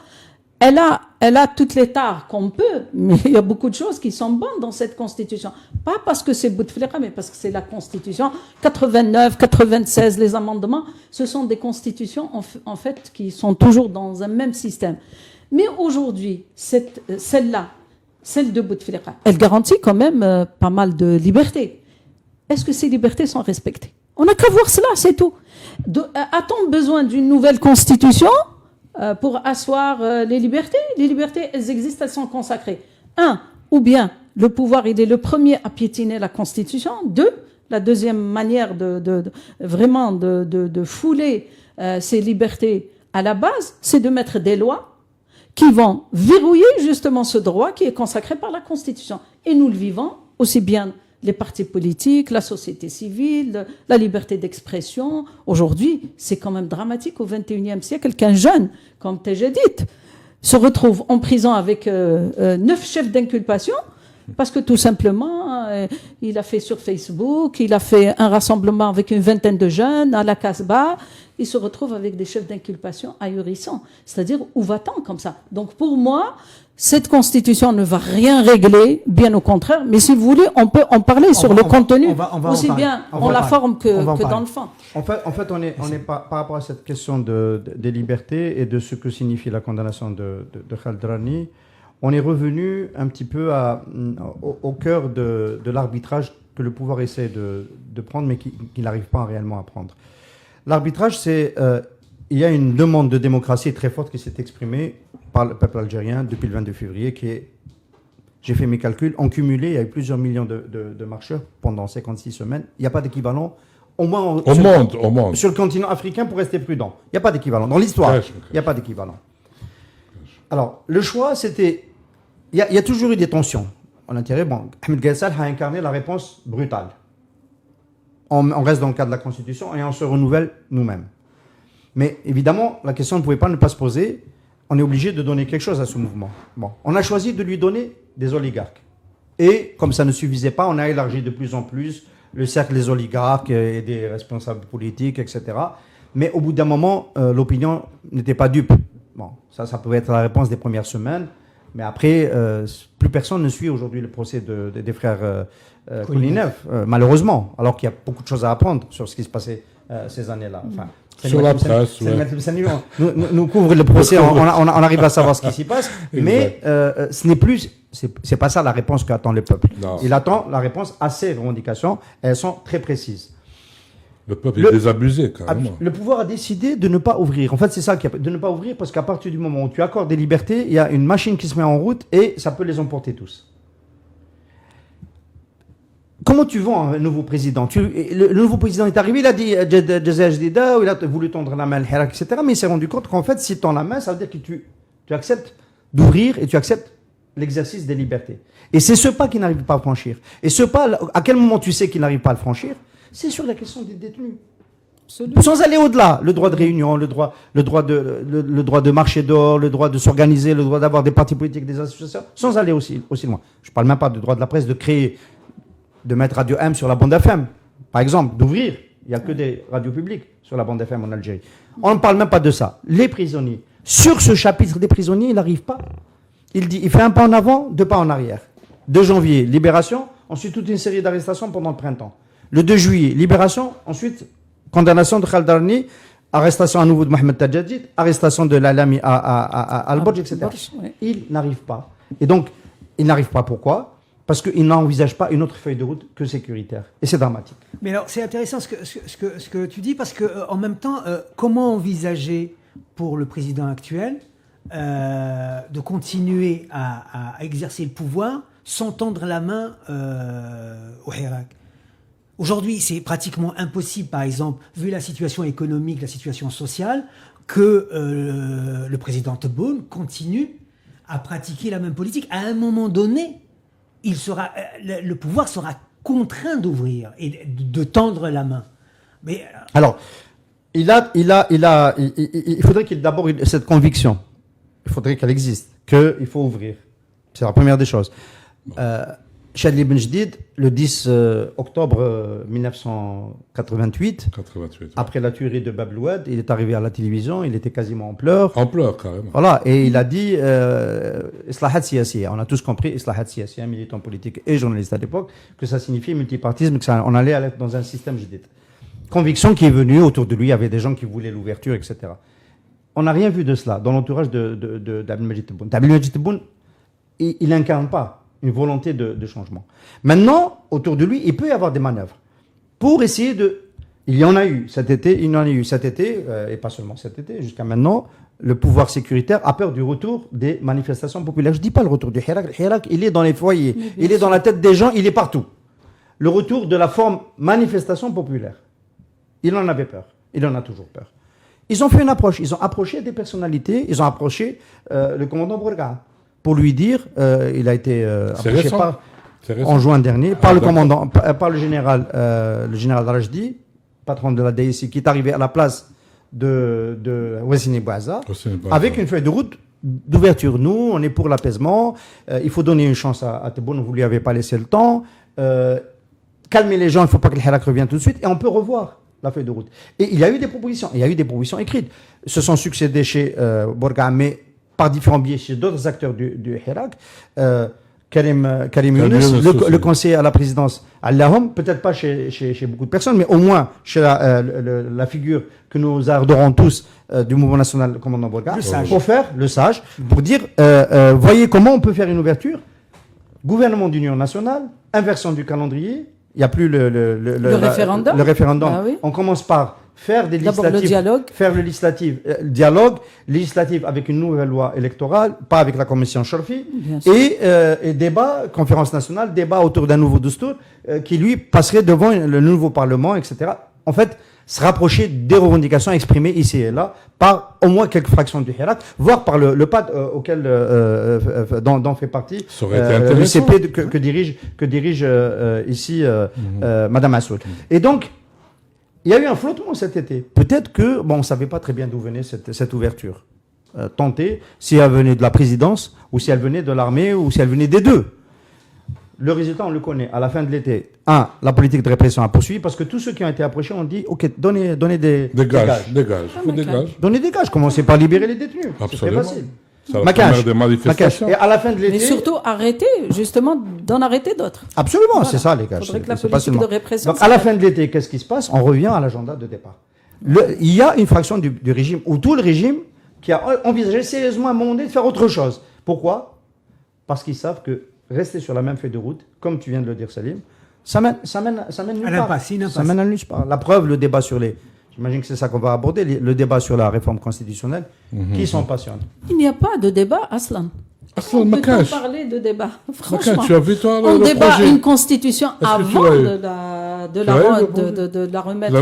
Elle a toutes les tares qu'on peut, mais il y a beaucoup de choses qui sont bonnes dans cette Constitution. Pas parce que c'est Bouteflika, mais parce que c'est la Constitution. 89, 96, les amendements, ce sont des constitutions, en fait, qui sont toujours dans un même système. Mais aujourd'hui, celle-là, celle de Bouteflika, elle garantit quand même pas mal de libertés. Est-ce que ces libertés sont respectées? On n'a qu'à voir cela, c'est tout. A-t-on besoin d'une nouvelle Constitution pour asseoir les libertés? Les libertés, elles existent, elles sont consacrées. Ou bien le pouvoir, il est le premier à piétiner la Constitution. La deuxième manière vraiment de fouler ces libertés à la base, c'est de mettre des lois qui vont verrouiller justement ce droit qui est consacré par la Constitution. Et nous le vivons aussi bien les partis politiques, la société civile, la liberté d'expression. Aujourd'hui, c'est quand même dramatique au XXIe siècle qu'un jeune, comme Tejedit, se retrouve en prison avec 9 chefs d'inculpation parce que tout simplement, il a fait sur Facebook, il a fait un rassemblement avec une vingtaine de jeunes à la Casbah. Il se retrouve avec des chefs d'inculpation ahurissants. C'est-à-dire, où va-t-on comme ça? Donc pour moi, cette constitution ne va rien régler, bien au contraire, mais si vous voulez, on peut en parler sur le contenu, aussi bien en la forme que dans le fond. En fait, on est par rapport à cette question des libertés et de ce que signifie la condamnation de Khaled Drarni, on est revenu un petit peu au cœur de l'arbitrage que le pouvoir essaie de prendre, mais qu'il n'arrive pas réellement à prendre. L'arbitrage, c'est... il y a une demande de démocratie très forte qui s'est exprimée par le peuple algérien depuis le 22 février, qui est, j'ai fait mes calculs, en cumulé, il y a eu plusieurs millions de marcheurs pendant 56 semaines. Il n'y a pas d'équivalent, au moins au monde. Sur le continent africain, pour rester prudent. Il n'y a pas d'équivalent. Dans l'histoire, il n'y a pas d'équivalent. Alors, le choix, c'était... Il y a toujours eu des tensions. En intérêt, Ahmed Gassal a incarné la réponse brutale. On reste dans le cadre de la Constitution et on se renouvelle nous-mêmes. Mais évidemment, la question ne pouvait pas ne pas se poser. On est obligé de donner quelque chose à ce mouvement. On a choisi de lui donner des oligarques. Et comme ça ne suffisait pas, on a élargi de plus en plus le cercle des oligarques et des responsables politiques, etc. Mais au bout d'un moment, l'opinion n'était pas dupe. Ça pouvait être la réponse des premières semaines. Mais après, plus personne ne suit aujourd'hui le procès des frères Koulinev, malheureusement, alors qu'il y a beaucoup de choses à apprendre sur ce qui se passait ces années-là. Enfin, sur la presse, nous couvre le procès, on arrive à savoir ce qui s'y passe, mais ce n'est plus, c'est pas ça la réponse qu'attend le peuple. Non. Il attend la réponse à ces revendications, elles sont très précises. Le peuple est désabusé, carrément. Le pouvoir a décidé de ne pas ouvrir. En fait, c'est ça, de ne pas ouvrir, parce qu'à partir du moment où tu accordes des libertés, il y a une machine qui se met en route et ça peut les emporter tous. Comment tu vends un nouveau président? Le nouveau président est arrivé, il a dit Jazair Jdida, il a voulu tendre la main al Hirak, etc. Mais il s'est rendu compte qu'en fait, si tu tends la main, ça veut dire que tu acceptes d'ouvrir et tu acceptes l'exercice des libertés. Et c'est ce pas qu'il n'arrive pas à franchir. Et ce pas, à quel moment tu sais qu'il n'arrive pas à le franchir? C'est sur la question des détenus. Sans aller au-delà, le droit de réunion, le droit de marcher dehors, le droit de s'organiser, le droit d'avoir des partis politiques, des associations, sans aller aussi loin. Je ne parle même pas du droit de la presse de mettre Radio M sur la bande FM, par exemple, d'ouvrir. Il n'y a que des radios publiques sur la bande FM en Algérie. On ne parle même pas de ça. Les prisonniers. Sur ce chapitre des prisonniers, il n'arrive pas. Il fait un pas en avant, 2 pas en arrière. 2 janvier, libération. Ensuite, toute une série d'arrestations pendant le printemps. Le 2 juillet, libération. Ensuite, condamnation de Khaled Darani, arrestation à nouveau de Mohamed Tadjadid, arrestation de Lalami à Al-Bodj, etc. Il n'arrive pas. Et donc, il n'arrive pas pourquoi ? Parce qu'il n'envisage pas une autre feuille de route que sécuritaire. Et c'est dramatique. Mais alors, c'est intéressant ce que tu dis, parce qu'en même temps, comment envisager pour le président actuel de continuer à exercer le pouvoir sans tendre la main au Hirak ? Aujourd'hui, c'est pratiquement impossible, par exemple, vu la situation économique, la situation sociale, que le président Tebboune continue à pratiquer la même politique. À un moment donné, le pouvoir sera contraint d'ouvrir et de tendre la main. Mais alors, il faudrait qu'il ait d'abord cette conviction. Il faudrait qu'elle existe, qu'il faut ouvrir. C'est la première des choses. Chadli Ben Jdid, le 10 octobre 1988, après la tuerie de Bab Louad, il est arrivé à la télévision, il était quasiment en pleurs. En pleurs, carrément. Voilà, et il a dit Islahat Siyasiya. On a tous compris Islahat Siyasiya, militant politique et journaliste à l'époque, que ça signifiait multipartisme, on allait dans un système Jdid. Conviction qui est venue, autour de lui, il y avait des gens qui voulaient l'ouverture, etc. On n'a rien vu de cela dans l'entourage d'Abdelmajid Tebboune. Abdelmajid Tebboune, il n'incarne pas une volonté de changement. Maintenant, autour de lui, il peut y avoir des manœuvres pour essayer de... Il y en a eu cet été, et pas seulement cet été, jusqu'à maintenant, le pouvoir sécuritaire a peur du retour des manifestations populaires. Je ne dis pas le retour du Hirak. Le Hirak, il est dans les foyers, il est dans la tête des gens, il est partout. Le retour de la forme manifestation populaire. Il en avait peur. Il en a toujours peur. Ils ont fait une approche. Ils ont approché des personnalités. Ils ont approché le commandant Bourga pour lui dire, il a été approché en juin dernier par le commandant, par le général Rajdi, patron de la DSI, qui est arrivé à la place de Wassini Bouaza, avec une feuille de route d'ouverture. Nous, on est pour l'apaisement. Il faut donner une chance à Tebboune. Vous lui avez pas laissé le temps. Calmer les gens. Il ne faut pas que le Hirak revienne tout de suite. Et on peut revoir la feuille de route. Et il y a eu des propositions. Il y a eu des propositions écrites. Se sont succédés chez Bourga, mais par différents biais chez d'autres acteurs du Hirak. Karim Younes, le conseiller à la présidence Allahom, peut-être pas chez beaucoup de personnes, mais au moins chez la figure que nous adorons tous du mouvement national commandant Bourga, pour faire le sage, pour dire voyez comment on peut faire une ouverture. Gouvernement d'union nationale, inversion du calendrier. Il n'y a plus le référendum. Le référendum. Ah oui. On commence par faire des législatives. Le dialogue. Faire le législatif avec une nouvelle loi électorale, pas avec la commission Chorfi. Et débat, conférence nationale, débat autour d'un nouveau Doustour qui lui passerait devant le nouveau Parlement, etc. En fait, se rapprocher des revendications exprimées ici et là par au moins quelques fractions du Hirak, voire par le PAD auquel dont fait partie l'UCP que dirige ici Madame Assoud. Et donc, il y a eu un flottement cet été. Peut-être que, on ne savait pas très bien d'où venait cette ouverture tentée, si elle venait de la présidence, ou si elle venait de l'armée, ou si elle venait des deux. Le résultat, on le connaît. À la fin de l'été, la politique de répression a poursuivi parce que tous ceux qui ont été approchés ont dit OK, donnez des gages. Donnez des gages. Commencez par libérer les détenus. C'est très facile. Et à la fin de l'été. Mais surtout arrêter, justement, d'en arrêter d'autres. Absolument, voilà. C'est ça, les gages. Il faudrait que la politique de répression. Donc, à la fin de l'été, qu'est-ce qui se passe? On revient à l'agenda de départ. Il y a une fraction du régime, ou tout le régime, qui a envisagé sérieusement à un moment donné de faire autre chose. Pourquoi? Parce qu'ils savent que rester sur la même feuille de route, comme tu viens de le dire, Salim, ça mène nulle part. Ça mène à nulle part. La preuve, le débat sur les... J'imagine que c'est ça qu'on va aborder, le débat sur la réforme constitutionnelle. Qui s'en passionne? Il n'y a pas de débat, Aslan. On peut pas parler de débat, franchement. On débat une constitution avant de la remettre...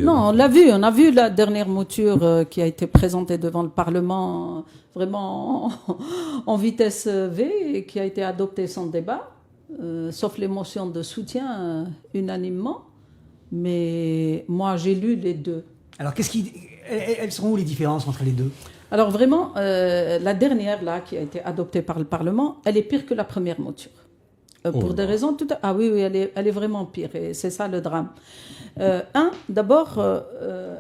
Non, on a vu la dernière mouture qui a été présentée devant le Parlement vraiment en vitesse V et qui a été adoptée sans débat, sauf les motions de soutien unanimement. Mais moi, j'ai lu les deux. Alors, elles seront où les différences entre les deux? Alors vraiment, la dernière là qui a été adoptée par le Parlement, elle est pire que la première mouture. Pour des raisons tout à... Ah oui, elle est vraiment pire et c'est ça le drame. D'abord,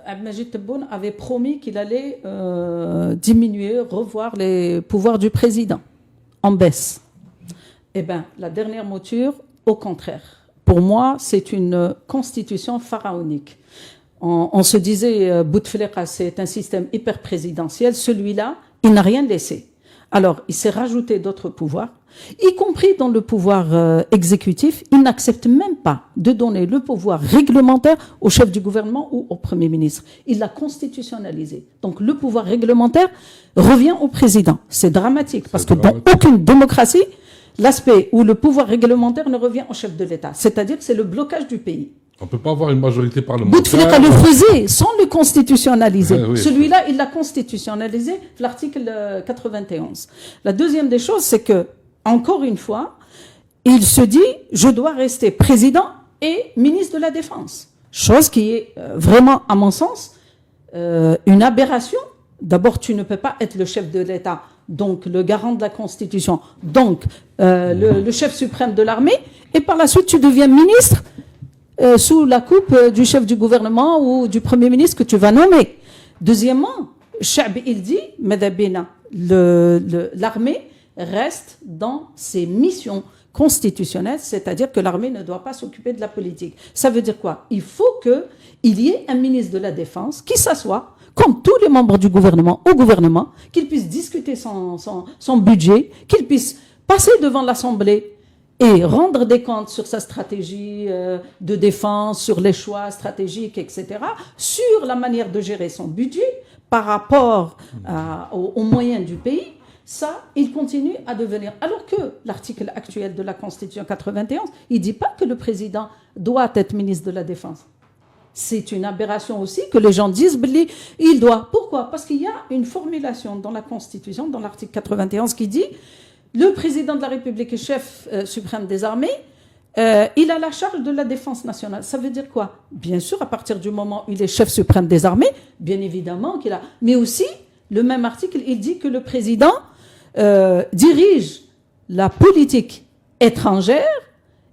Abdelmajid Tebboune avait promis qu'il allait diminuer, revoir les pouvoirs du président en baisse. Eh bien, la dernière mouture, au contraire. Pour moi, c'est une constitution pharaonique. On se disait, Bouteflika, c'est un système hyper présidentiel. Celui-là, il n'a rien laissé. Alors, il s'est rajouté d'autres pouvoirs, y compris dans le pouvoir exécutif. Il n'accepte même pas de donner le pouvoir réglementaire au chef du gouvernement ou au Premier ministre. Il l'a constitutionnalisé. Donc, le pouvoir réglementaire revient au président. C'est dramatique, parce que dans aucune démocratie, l'aspect où le pouvoir réglementaire ne revient au chef de l'État. C'est-à-dire que c'est le blocage du pays. On ne peut pas avoir une majorité parlementaire. Bouteflika le faisait sans le constitutionnaliser. Oui, celui-là, il l'a constitutionnalisé, l'article 91. La deuxième des choses, c'est que, encore une fois, il se dit, je dois rester président et ministre de la Défense. Chose qui est vraiment, à mon sens, une aberration. D'abord, tu ne peux pas être le chef de l'État, donc le garant de la Constitution, donc le chef suprême de l'armée, et par la suite, tu deviens ministre sous la coupe du chef du gouvernement ou du Premier ministre que tu vas nommer. Deuxièmement, Chab, il dit, Madabina, l'armée reste dans ses missions constitutionnelles, c'est-à-dire que l'armée ne doit pas s'occuper de la politique. Ça veut dire quoi? Il faut qu'il y ait un ministre de la Défense qui s'assoit, comme tous les membres du gouvernement, au gouvernement, qu'il puisse discuter son budget, qu'il puisse passer devant l'Assemblée et rendre des comptes sur sa stratégie de défense, sur les choix stratégiques, etc., sur la manière de gérer son budget par rapport aux moyens du pays. Ça, il continue à devenir... Alors que l'article actuel de la Constitution 91, il ne dit pas que le président doit être ministre de la Défense. C'est une aberration aussi que les gens disent il doit. Pourquoi? Parce qu'il y a une formulation dans la Constitution, dans l'article 91, qui dit le président de la République est chef suprême des armées, il a la charge de la défense nationale. Ça veut dire quoi? Bien sûr, à partir du moment où il est chef suprême des armées, bien évidemment qu'il a... Mais aussi, le même article, il dit que le président dirige la politique étrangère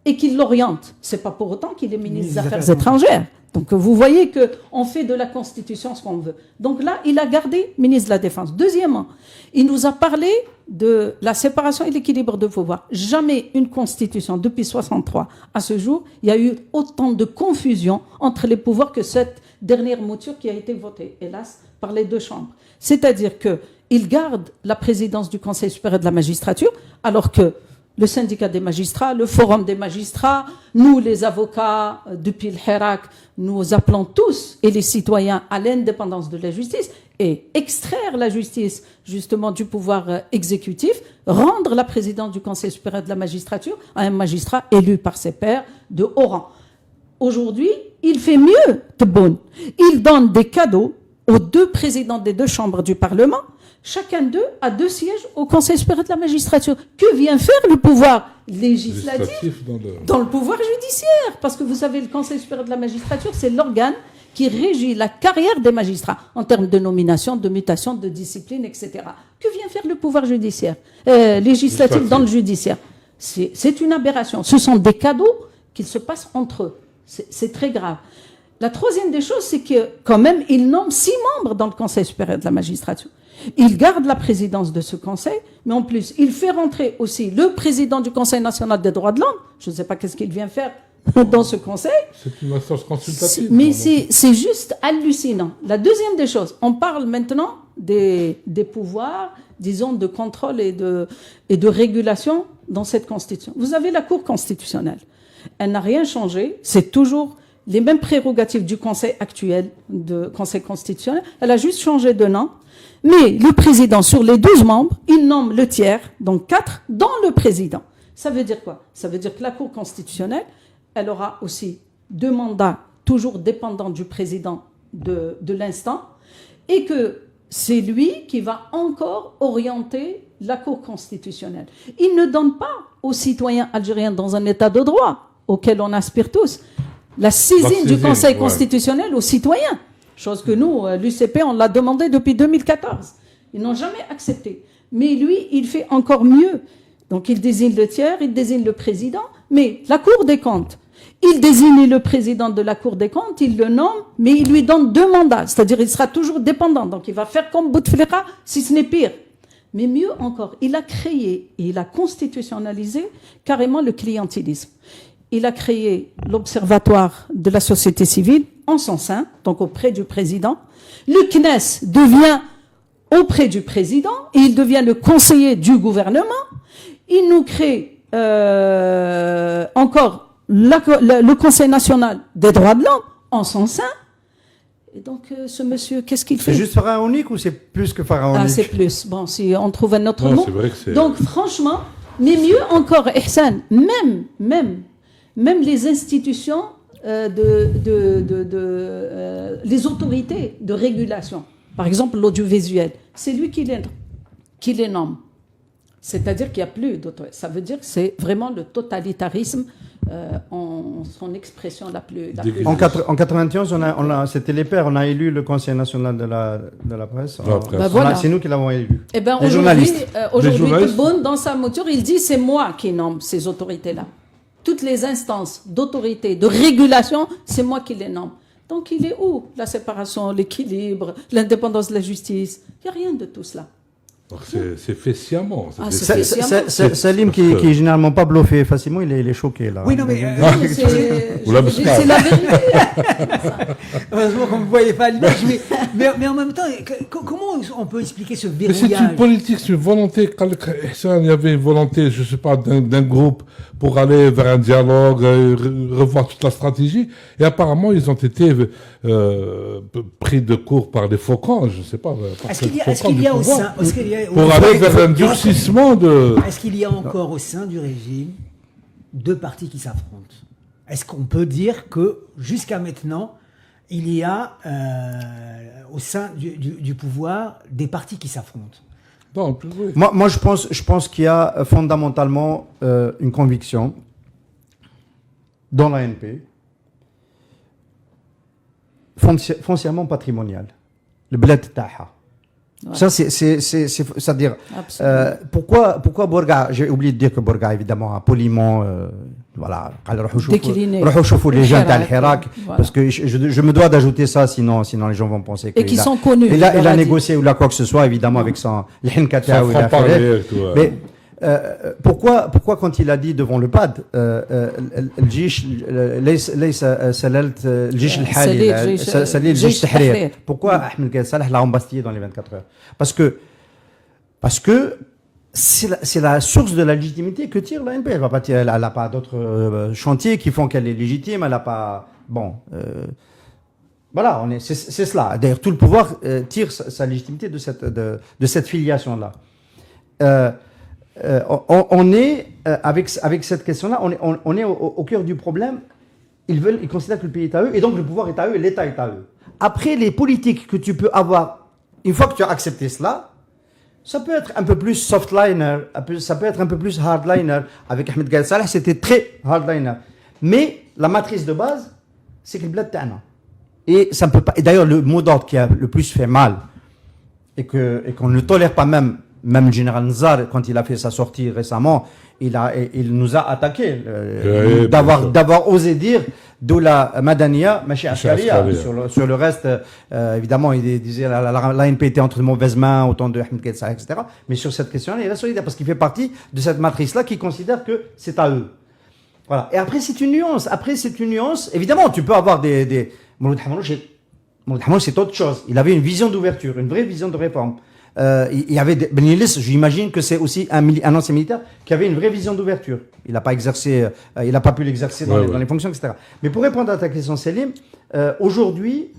et qu'il l'oriente. C'est pas pour autant qu'il est ministre des Affaires étrangères. Donc vous voyez qu'on fait de la Constitution ce qu'on veut. Donc là, il a gardé ministre de la Défense. Deuxièmement, il nous a parlé de la séparation et l'équilibre de pouvoir. Jamais une Constitution, depuis 1963 à ce jour, il y a eu autant de confusion entre les pouvoirs que cette dernière mouture qui a été votée, hélas, par les deux chambres. C'est-à-dire qu'il garde la présidence du Conseil supérieur de la magistrature, alors que le syndicat des magistrats, le forum des magistrats, nous les avocats, depuis le Hirak, nous appelons tous et les citoyens à l'indépendance de la justice et extraire la justice justement du pouvoir exécutif, rendre la présidence du Conseil supérieur de la magistrature à un magistrat élu par ses pairs de haut rang. Aujourd'hui, il fait mieux, Tebboune. Il donne des cadeaux aux deux présidents des deux chambres du Parlement. Chacun d'eux a 2 sièges au Conseil supérieur de la magistrature. Que vient faire le pouvoir législatif dans le pouvoir judiciaire? Parce que vous savez, le Conseil supérieur de la magistrature, c'est l'organe qui régit la carrière des magistrats en termes de nomination, de mutation, de discipline, etc. Que vient faire le pouvoir judiciaire, législatif dans le judiciaire? C'est une aberration. Ce sont des cadeaux qu'ils se passent entre eux. C'est très grave. La troisième des choses, c'est que quand même, il nomme 6 membres dans le Conseil supérieur de la magistrature. Il garde la présidence de ce conseil, mais en plus, il fait rentrer aussi le président du Conseil national des droits de l'homme. Je ne sais pas qu'est-ce qu'il vient faire dans ce conseil. C'est une instance consultative. Mais c'est juste hallucinant. La deuxième des choses, on parle maintenant des pouvoirs, disons, de contrôle et de régulation dans cette Constitution. Vous avez la Cour constitutionnelle. Elle n'a rien changé. C'est toujours les mêmes prérogatives du Conseil actuel, de Conseil constitutionnel. Elle a juste changé de nom. Mais le président, sur les 12 membres, il nomme le tiers, donc 4, dans le président. Ça veut dire quoi? Ça veut dire que la Cour constitutionnelle, elle aura aussi 2 mandats, toujours dépendants du président de l'instant, et que c'est lui qui va encore orienter la Cour constitutionnelle. Il ne donne pas aux citoyens algériens dans un état de droit, auquel on aspire tous, la saisine du Conseil constitutionnel aux citoyens. Chose que nous, l'UCP, on l'a demandé depuis 2014. Ils n'ont jamais accepté. Mais lui, il fait encore mieux. Donc il désigne le tiers, il désigne le président, mais la Cour des comptes, il désigne le président de la Cour des comptes, il le nomme, mais il lui donne 2 mandats, c'est-à-dire il sera toujours dépendant. Donc il va faire comme Bouteflika, si ce n'est pire. Mais mieux encore, il a créé et il a constitutionnalisé carrément le clientélisme. Il a créé l'Observatoire de la société civile en son sein, donc auprès du président. Le CNES devient auprès du président et il devient le conseiller du gouvernement. Il nous crée encore le Conseil national des droits de l'homme en son sein. Et donc, ce monsieur, qu'est-ce qu'il fait? C'est juste pharaonique ou c'est plus que pharaonique? Ah, c'est plus. Bon, si on trouve un autre mot. C'est vrai que c'est... Donc, franchement, mais mieux encore, Ihsan, même les institutions, les autorités de régulation, par exemple l'audiovisuel, c'est lui qui les nomme. C'est-à-dire qu'il n'y a plus d'autorité. Ça veut dire que c'est vraiment le totalitarisme en son expression la plus en 91, c'était les pairs, on a élu le Conseil national de la presse. Voilà. C'est nous qui l'avons élu. Eh ben, les journalistes. Aujourd'hui, Tebboune, dans sa mouture, il dit c'est moi qui nomme ces autorités-là. Toutes les instances d'autorité, de régulation, c'est moi qui les nomme. Donc il est où la séparation, l'équilibre, l'indépendance de la justice? Il n'y a rien de tout cela. Donc c'est fait sciemment. Salim, qui est généralement pas bluffé facilement, il est choqué là. Oui, non, mais c'est la vérité. Heureusement qu'on ne voyait pas l'image, mais en même temps, comment on peut expliquer ce verrouillage? Mais c'est une politique, c'est une volonté. Quand il y avait une volonté, je sais pas, d'un groupe pour aller vers un dialogue, revoir toute la stratégie, et apparemment ils ont été pris de court par des faucons, je sais pas. Est-ce qu'il y a au sein, pour aller vers un durcissement de... Est-ce qu'il y a encore au sein du régime 2 partis qui s'affrontent? Est-ce qu'on peut dire que jusqu'à maintenant, il y a au sein du pouvoir des partis qui s'affrontent? Non, oui. Moi, je pense qu'il y a fondamentalement une conviction dans l'ANP, foncièrement patrimoniale. Le bled taha. Ouais. Ça, c'est-à-dire, pourquoi Bourga, j'ai oublié de dire que Bourga, évidemment, a poliment, voilà, décliné. Les gens d'Al-Hirak, parce que je me dois d'ajouter ça, sinon les gens vont penser que. Et qui sont connus. Il a négocié ou là quoi que ce soit, évidemment, avec son, mais, pourquoi quand il a dit devant le PAD, pourquoi Ahmed Gaïd Salah l'a embastillé dans les 24 heures? Parce que c'est la source de la légitimité que tire l'ANP. Elle n'a pas d'autres chantiers qui font qu'elle est légitime. Elle n'a pas... Bon... voilà, c'est cela. D'ailleurs, tout le pouvoir tire sa légitimité de cette filiation-là. On est, avec cette question-là, on est au cœur du problème. Ils considèrent que le pays est à eux, et donc le pouvoir est à eux, et l'État est à eux. Après, les politiques que tu peux avoir, une fois que tu as accepté cela, ça peut être un peu plus softliner, ça peut être un peu plus hardliner. Avec Ahmed Gaïd Salah, c'était très hardliner. Mais la matrice de base, c'est que le bled ta'na. Et ça ne peut pas. Et d'ailleurs, le mot d'ordre qui a le plus fait mal, et qu'on ne tolère pas même le général Nzar, quand il a fait sa sortie récemment, il nous a attaqué d'avoir osé dire Doula Madania, Machi Askaria. Sur le reste, évidemment, il disait l'ANP était entre de mauvaises mains, autant de Ahmed Gaïd Salah, etc. Mais sur cette question-là, il est solidaire parce qu'il fait partie de cette matrice-là qui considère que c'est à eux. Voilà. Et après, c'est une nuance. Évidemment, tu peux avoir des Mouloud Hamrouch, c'est autre chose. Il avait une vision d'ouverture, une vraie vision de réforme. Il y avait Ben Yelis, j'imagine que c'est aussi un ancien militaire qui avait une vraie vision d'ouverture. Il n'a pas exercé, il n'a pas pu l'exercer dans les fonctions, etc. Mais pour répondre à ta question, Selim, aujourd'hui,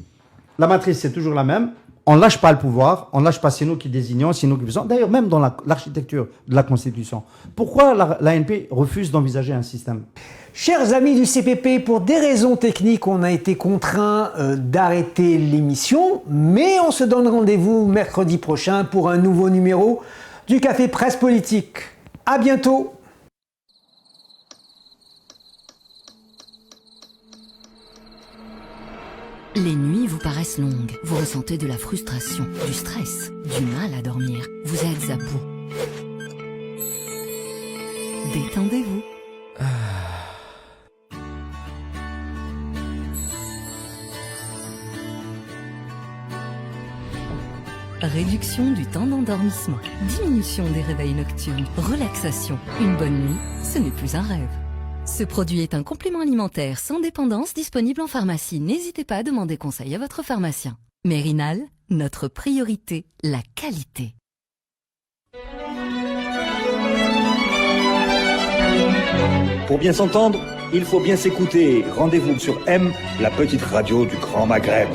la matrice c'est toujours la même. On ne lâche pas le pouvoir, on ne lâche pas, c'est nous qui désignons, c'est nous qui faisons. D'ailleurs, même dans l'architecture de la Constitution. Pourquoi l'ANP refuse d'envisager un système? Chers amis du CPP, pour des raisons techniques, on a été contraint d'arrêter l'émission, mais on se donne rendez-vous mercredi prochain pour un nouveau numéro du Café Presse Politique. À bientôt. Les nuits vous paraissent longues, vous ressentez de la frustration, du stress, du mal à dormir, vous êtes à bout. Détendez-vous. Réduction du temps d'endormissement, diminution des réveils nocturnes, relaxation. Une bonne nuit, ce n'est plus un rêve. Ce produit est un complément alimentaire sans dépendance disponible en pharmacie. N'hésitez pas à demander conseil à votre pharmacien. Mérinal, notre priorité, la qualité. Pour bien s'entendre, il faut bien s'écouter. Rendez-vous sur M, la petite radio du Grand Maghreb.